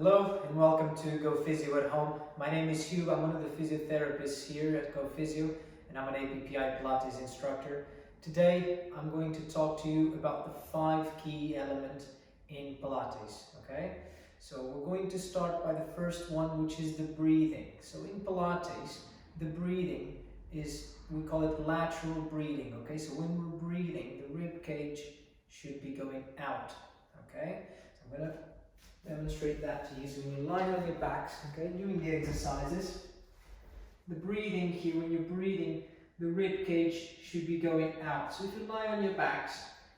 Hello and welcome to Go Physio at Home. My name is Hugo. I'm one of the physiotherapists here at Go Physio and I'm an APPI Pilates instructor. Today I'm going to talk to you about the 5 key elements in Pilates. Okay, so we're going to start by the first one, which is the breathing. So in Pilates, the breathing is, we call it lateral breathing. Okay, so when we're breathing, the rib cage should be going out. Okay, so I'm going to demonstrate that to you. So when you lie on your backs, okay, doing the exercises, the breathing here, when you're breathing, the rib cage should be going out. So if you lie on your backs,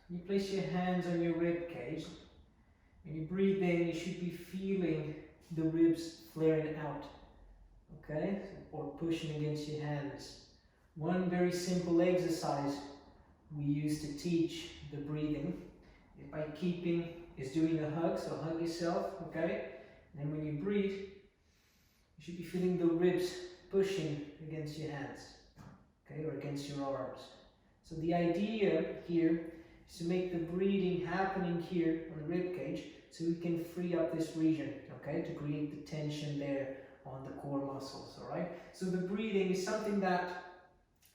you place your hands on your rib cage, and you breathe in, you should be feeling the ribs flaring out, okay, or pushing against your hands. One very simple exercise we use to teach the breathing is by is doing a hug, so hug yourself, okay? And then when you breathe, you should be feeling the ribs pushing against your hands, okay, or against your arms. So the idea here is to make the breathing happening here on the rib cage so we can free up this region, okay, to create the tension there on the core muscles, all right? So the breathing is something that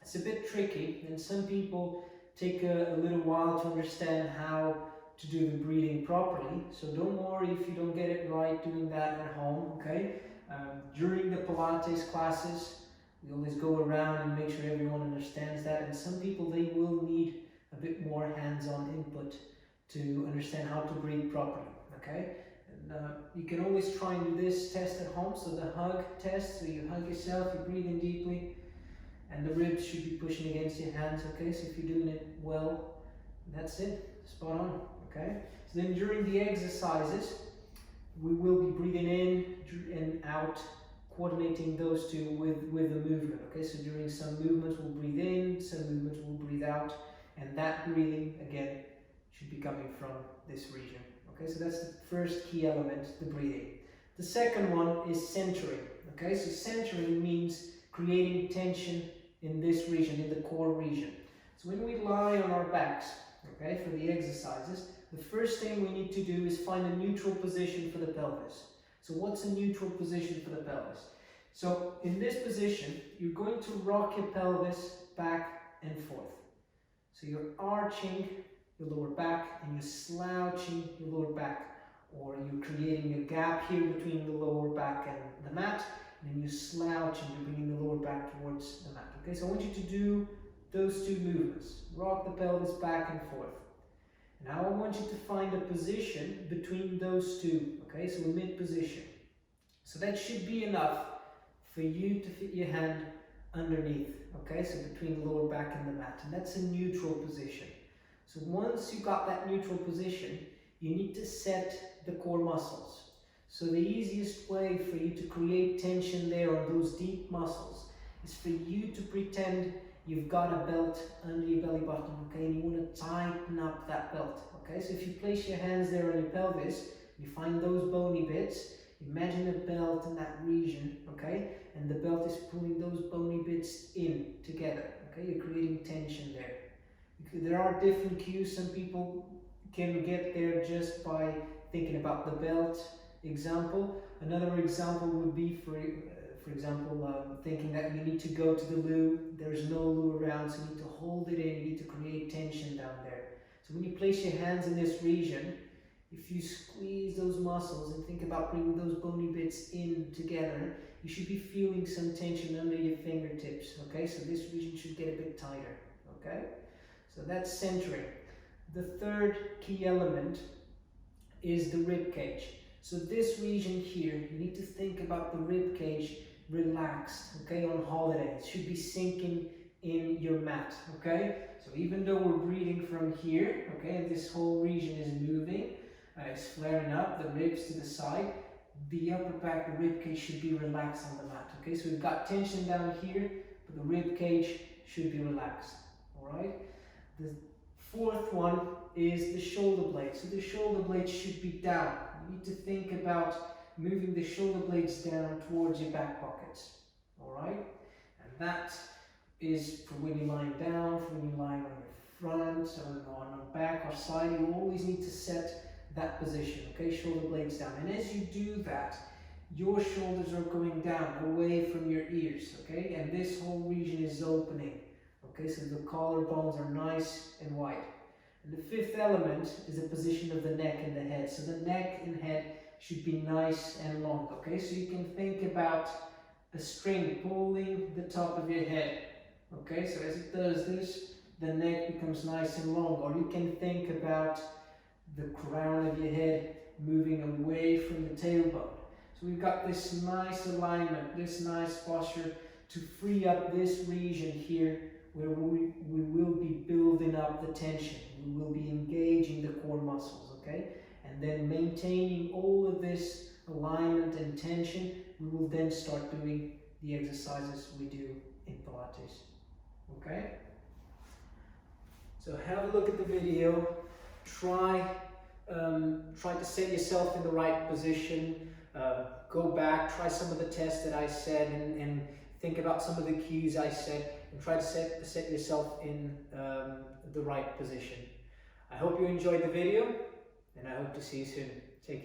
it's a bit tricky, and some people take a little while to understand how to do the breathing properly. So don't worry if you don't get it right doing that at home, okay? During the Pilates classes, we always go around and make sure everyone understands that, and some people, they will need a bit more hands-on input to understand how to breathe properly, okay? And you can always try and do this test at home, so the hug test, so you hug yourself, you breathe in deeply, and the ribs should be pushing against your hands, okay? So if you're doing it well, that's it, spot on. Okay, so then during the exercises, we will be breathing in and out, coordinating those two with the movement. Okay, so during some movements we'll breathe in, some movements we'll breathe out, and that breathing again should be coming from this region. Okay, so that's the first key element, the breathing. The second one is centering. Okay, so centering means creating tension in this region, in the core region. So when we lie on our backs, okay, for the exercises, the first thing we need to do is find a neutral position for the pelvis. So what's a neutral position for the pelvis? So in this position, you're going to rock your pelvis back and forth. So you're arching your lower back and you're slouching your lower back, or you're creating a gap here between the lower back and the mat, and then you slouch and you're bringing the lower back towards the mat. Okay, so I want you to do those two movements. Rock the pelvis back and forth. Now I want you to find a position between those two, okay, so a mid position. So that should be enough for you to fit your hand underneath, okay, so between the lower back and the mat, and that's a neutral position. So once you got that neutral position, you need to set the core muscles. So the easiest way for you to create tension there on those deep muscles is for you to pretend you've got a belt under your belly button, okay, and you want to tighten up that belt, okay? So if you place your hands there on your pelvis, you find those bony bits, imagine a belt in that region, okay? And the belt is pulling those bony bits in together, okay? You're creating tension there. There are different cues. Some people can get there just by thinking about the belt example. Another example would be for example, thinking that you need to go to the loo, there's no loo around, so you need to hold it in, you need to create tension down there. So when you place your hands in this region, if you squeeze those muscles and think about bringing those bony bits in together, you should be feeling some tension under your fingertips, okay? So this region should get a bit tighter, okay? So that's centering. The third key element is the rib cage. So this region here, you need to think about the rib cage relaxed, okay, on holiday. It should be sinking in your mat, okay? So even though we're breathing from here, okay, and this whole region is moving, it's flaring up, the ribs to the side, the upper back, the rib cage should be relaxed on the mat, okay? So we've got tension down here, but the rib cage should be relaxed, all right? The fourth one is the shoulder blades. So the shoulder blades should be down. You need to think about moving the shoulder blades down towards your back pockets, all right? And that is for when you're lying down, for when you're lying on your front, or on your back or side. You always need to set that position, okay? Shoulder blades down. And as you do that, your shoulders are going down, away from your ears, okay? And this whole region is opening, okay? So the collarbones are nice and wide. And the fifth element is the position of the neck and the head. So the neck and head should be nice and long, okay? So you can think about a string pulling the top of your head, okay? So as it does this, the neck becomes nice and long. Or you can think about the crown of your head moving away from the tailbone. So we've got this nice alignment, this nice posture to free up this region here where we will be building up the tension. We will be engaging the core muscles, okay? And then maintaining all of this alignment and tension, we will then start doing the exercises we do in Pilates, okay? So have a look at the video, try to set yourself in the right position, go back, try some of the tests that I said and think about some of the cues I said and try to set yourself in the right position. I hope you enjoyed the video and I hope to see you soon. Take care.